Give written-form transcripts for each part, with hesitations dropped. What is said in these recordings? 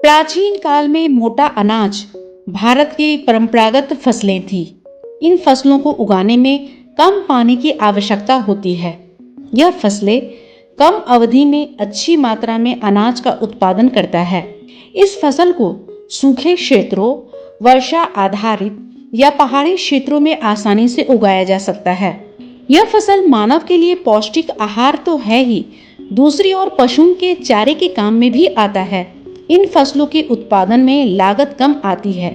प्राचीन काल में मोटा अनाज भारत की परंपरागत फसलें थी। इन फसलों को उगाने में कम पानी की आवश्यकता होती है। यह फसलें कम अवधि में अच्छी मात्रा में अनाज का उत्पादन करता है। इस फसल को सूखे क्षेत्रों, वर्षा आधारित या पहाड़ी क्षेत्रों में आसानी से उगाया जा सकता है। यह फसल मानव के लिए पौष्टिक आहार तो है ही, दूसरी ओर पशुओं के चारे के काम में भी आता है। इन फसलों के उत्पादन में लागत कम आती है।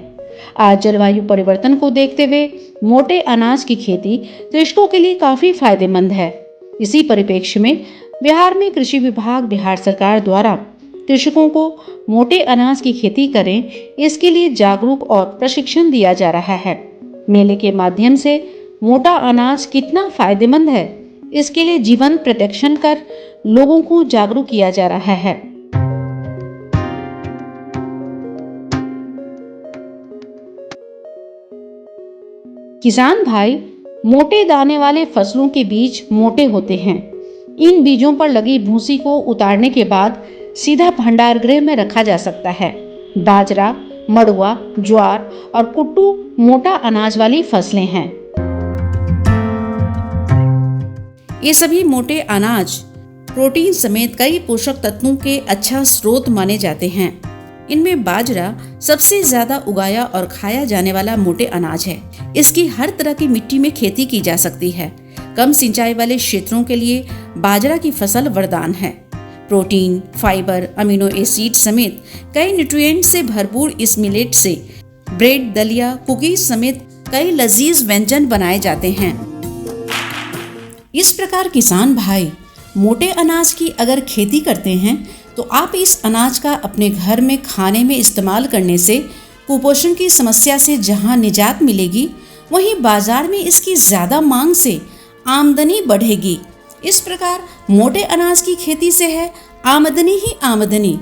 आज जलवायु परिवर्तन को देखते हुए मोटे अनाज की खेती कृषकों के लिए काफी फायदेमंद है। इसी परिप्रेक्ष्य में बिहार में कृषि विभाग, बिहार सरकार द्वारा कृषकों को मोटे अनाज की खेती करें, इसके लिए जागरूक और प्रशिक्षण दिया जा रहा है। मेले के माध्यम से मोटा अनाज कितना फायदेमंद है, इसके लिए जीवंत प्रदर्शन कर लोगों को जागरूक किया जा रहा है। किसान भाई, मोटे दाने वाले फसलों के बीज मोटे होते हैं। इन बीजों पर लगी भूसी को उतारने के बाद सीधा भंडार गृह में रखा जा सकता है। बाजरा, मड़ुआ, ज्वार और कुट्टू मोटा अनाज वाली फसलें हैं। ये सभी मोटे अनाज प्रोटीन समेत कई पोषक तत्वों के अच्छा स्रोत माने जाते हैं। इनमें बाजरा सबसे ज्यादा उगाया और खाया जाने वाला मोटे अनाज है। इसकी हर तरह की मिट्टी में खेती की जा सकती है। कम सिंचाई वाले क्षेत्रों के लिए बाजरा की फसल वरदान है। प्रोटीन, फाइबर, अमीनो एसिड समेत कई न्यूट्रिएंट से भरपूर इस मिलेट से ब्रेड, दलिया, कुकीज समेत कई लजीज व्यंजन बनाए जाते हैं। इस प्रकार किसान भाई, मोटे अनाज की अगर खेती करते हैं तो आप इस अनाज का अपने घर में खाने में इस्तेमाल करने से कुपोषण की समस्या से जहां निजात मिलेगी, वहीं बाजार में इसकी ज़्यादा मांग से आमदनी बढ़ेगी। इस प्रकार मोटे अनाज की खेती से है आमदनी ही आमदनी।